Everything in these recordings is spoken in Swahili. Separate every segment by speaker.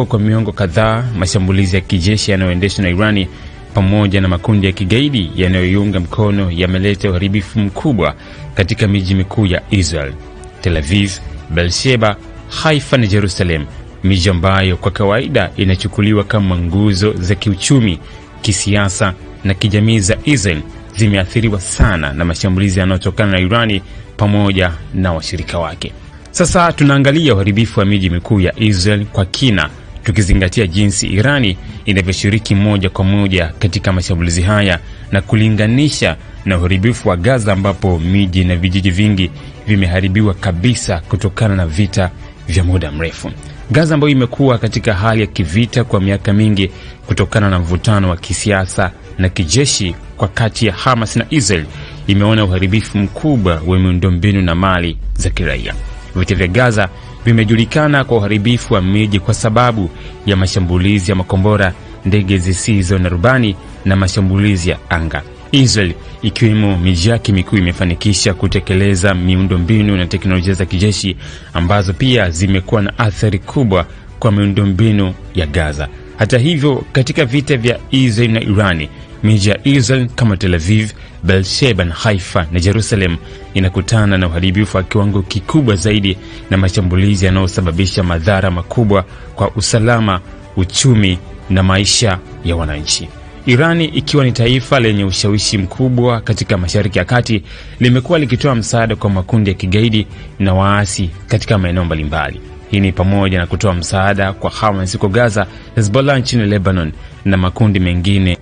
Speaker 1: Kwa miongo kadhaa, mashambulizi ya kijeshi yanayoendeshwa na Irani pamoja na makundi ya kigaidi yanayoiunga mkono yameleta uharibifu mkubwa katika miji mikuu ya Israel: Tel Aviv, Beersheba, Haifa na Jerusalem, miji ambayo kwa kawaida inachukuliwa kama nguzo za kiuchumi, kisiasa na kijamii za Israel, zimeathiriwa sana na mashambulizi yanayotokana na Irani pamoja na washirika wake. Sasa tunaangalia uharibifu wa miji mikuu ya Israel kwa kina, tukizingatia jinsi Irani inavyoshiriki moja kwa moja katika mashambulizi haya na kulinganisha na uharibifu wa Gaza, ambapo miji na vijiji vingi vimeharibiwa kabisa kutokana na vita vya muda mrefu. Gaza, ambayo imekuwa katika hali ya kivita kwa miaka mingi kutokana na mvutano wa kisiasa na kijeshi kwa kati ya Hamas na Israel, imeona uharibifu mkubwa wa miundombinu na mali za kiraia. Vita vya Gaza vimejulikana kwa uharibifu wa miji kwa sababu ya mashambulizi ya makombora, ndege zisizo na rubani na mashambulizi ya anga. Israel, ikiwemo miji yake mikuu, imefanikisha kutekeleza miundombinu na teknolojia za kijeshi ambazo pia zimekuwa na athari kubwa kwa miundombinu ya Gaza. Hata hivyo, katika vita vya Israel na Irani, miji ya Israel kama Tel Aviv, Beersheba na Haifa na Jerusalem inakutana na uharibifu wa kiwango kikubwa zaidi na mashambulizi yanayosababisha madhara makubwa kwa usalama, uchumi na maisha ya wananchi. Irani, ikiwa ni taifa lenye ushawishi mkubwa katika Mashariki ya Kati, limekuwa likitoa msaada kwa makundi ya kigaidi na waasi katika maeneo mbalimbali. Hii ni pamoja na kutoa msaada kwa Hamas huko Gaza, Hezbollah nchini Lebanon na makundi mengine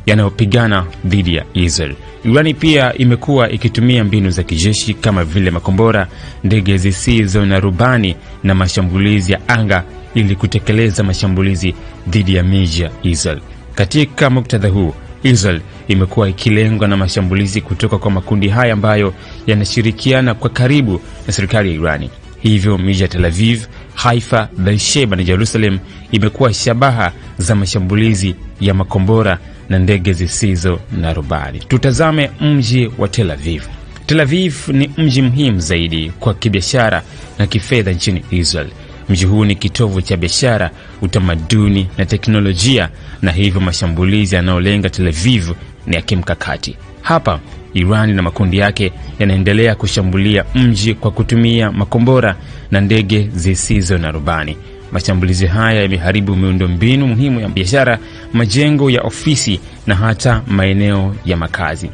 Speaker 1: yanayopigana dhidi ya Israel. Irani pia imekuwa ikitumia mbinu za kijeshi kama vile makombora, ndege zisizo na rubani na mashambulizi ya anga ili kutekeleza mashambulizi dhidi ya miji ya Israel. Katika muktadha huu, Israel imekuwa ikilengwa na mashambulizi kutoka kwa makundi haya ambayo yanashirikiana kwa karibu na serikali ya Irani. Hivyo miji ya Tel Aviv, Haifa, Beersheba na Jerusalem imekuwa shabaha za mashambulizi ya makombora na ndege zisizo na rubani. Tutazame mji wa Tel Aviv. Tel Aviv ni mji muhimu zaidi kwa kibiashara na kifedha nchini Israel. Mji huu ni kitovu cha biashara, utamaduni na teknolojia, na hivyo mashambulizi yanayolenga Tel Aviv ni ya kimkakati. Hapa Irani na makundi yake yanaendelea kushambulia mji kwa kutumia makombora na ndege zisizo na rubani. Mashambulizi haya yameharibu miundombinu muhimu ya biashara, majengo ya ofisi na hata maeneo ya makazi.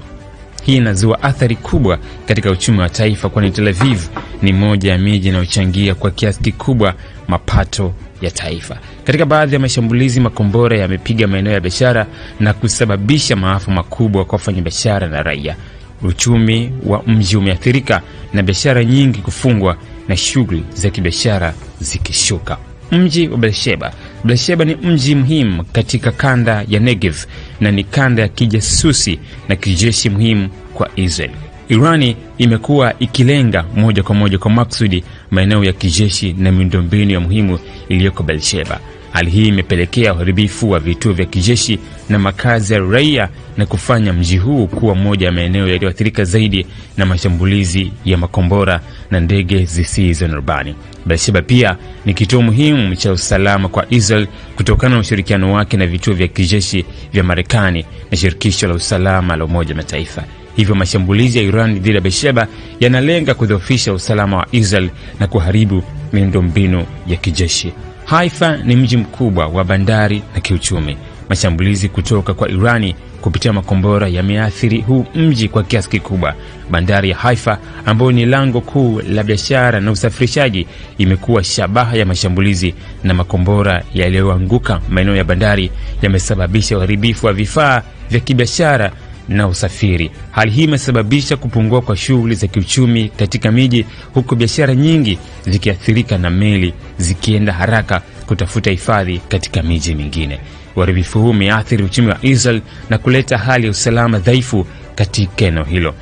Speaker 1: Hii inazua athari kubwa katika uchumi wa taifa, kwani Tel Aviv ni moja ya miji inayochangia kwa kiasi kikubwa mapato ya taifa. Katika baadhi ya mashambulizi, makombora yamepiga maeneo ya biashara na kusababisha maafa makubwa kwa wafanyabiashara na raia. Uchumi wa mji umeathirika na biashara nyingi kufungwa na shughuli za kibiashara zikishuka. Mji wa Beersheba. Beersheba ni mji muhimu katika kanda ya Negev na ni kanda ya kijasusi na kijeshi muhimu kwa Israel. Irani imekuwa ikilenga moja kwa moja kwa maksudi maeneo ya kijeshi na miundombinu ya muhimu iliyoko Beersheba. Hali hii imepelekea uharibifu wa vituo vya kijeshi na makazi ya raia na kufanya mji huu kuwa moja ya maeneo yaliyoathirika zaidi na mashambulizi ya makombora na ndege zisizo na rubani. Beersheba pia ni kituo muhimu cha usalama kwa Israel kutokana na ushirikiano wake na vituo vya kijeshi vya Marekani na shirikisho la usalama la Umoja wa Mataifa. Hivyo mashambulizi ya Iran dhidi ya Beersheba yanalenga kudhoofisha usalama wa Israel na kuharibu miundombinu ya kijeshi. Haifa ni mji mkubwa wa bandari na kiuchumi. Mashambulizi kutoka kwa Irani kupitia makombora yameathiri huu mji kwa kiasi kikubwa. Bandari ya Haifa, ambayo ni lango kuu la biashara na usafirishaji, imekuwa shabaha ya mashambulizi, na makombora yaliyoanguka maeneo ya bandari yamesababisha uharibifu wa vifaa vya kibiashara na usafiri. Hali hii imesababisha kupungua kwa shughuli za kiuchumi katika miji, huku biashara nyingi zikiathirika na meli zikienda haraka kutafuta hifadhi katika miji mingine. Uharibifu huu umeathiri uchumi wa Israel na kuleta hali ya usalama dhaifu katika eneo hilo.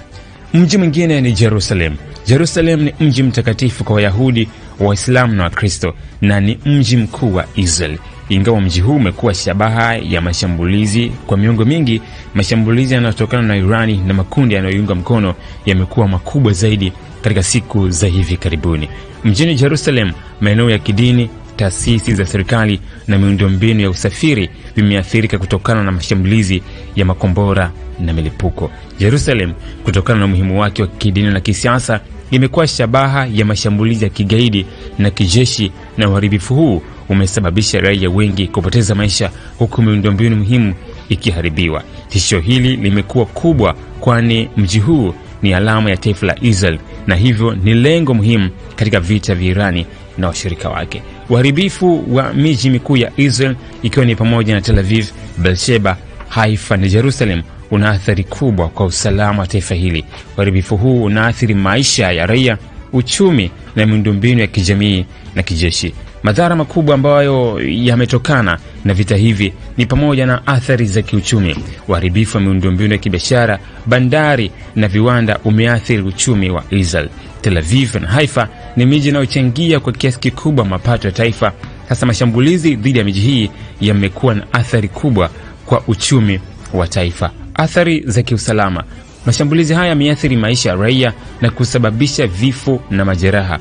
Speaker 1: Mji mwingine ni Jerusalem. Jerusalem ni mji mtakatifu kwa Wayahudi, Waislamu na Wakristo, na ni mji mkuu wa Israel. Ingawa mji huu umekuwa shabaha ya mashambulizi kwa miongo mingi, mashambulizi yanayotokana na Irani na makundi yanayoiunga mkono yamekuwa makubwa zaidi katika siku za hivi karibuni. Mjini Jerusalem, maeneo ya kidini, taasisi za serikali na miundombinu ya usafiri vimeathirika kutokana na mashambulizi ya makombora na milipuko. Jerusalem, kutokana na umuhimu wake wa kidini na kisiasa, imekuwa shabaha ya mashambulizi ya kigaidi na kijeshi, na uharibifu huu umesababisha raia wengi kupoteza maisha huku miundombinu muhimu ikiharibiwa. Tishio hili limekuwa kubwa kwani mji huu ni alama ya taifa la Israel na hivyo ni lengo muhimu katika vita vya Irani na washirika wake. Uharibifu wa miji mikuu ya Israel ikiwa ni pamoja na Tel Aviv, Beersheba, Haifa na Jerusalem una athari kubwa kwa usalama wa taifa hili. Uharibifu huu unaathiri maisha ya raia, uchumi na miundombinu ya kijamii na kijeshi. Madhara makubwa ambayo yametokana na vita hivi ni pamoja na athari za kiuchumi. Uharibifu wa miundombinu ya kibiashara, bandari na viwanda umeathiri uchumi wa Israel. Tel Aviv na Haifa ni miji inayochangia kwa kiasi kikubwa mapato ya taifa. Sasa mashambulizi dhidi ya miji hii yamekuwa na athari kubwa kwa uchumi wa taifa. Athari za kiusalama. Mashambulizi haya yameathiri maisha ya raia na kusababisha vifo na majeraha.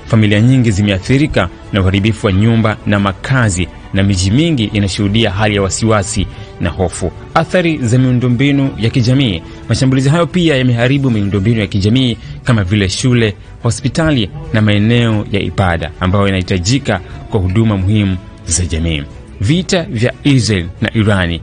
Speaker 1: Familia nyingi zimeathirika na uharibifu wa nyumba na makazi, na miji mingi inashuhudia hali ya wasiwasi na hofu. Athari za miundombinu ya kijamii. Mashambulizi hayo pia yameharibu miundombinu ya kijamii kama vile shule, hospitali na maeneo ya ibada ambayo yanahitajika kwa huduma muhimu za jamii. Vita vya Israel na Irani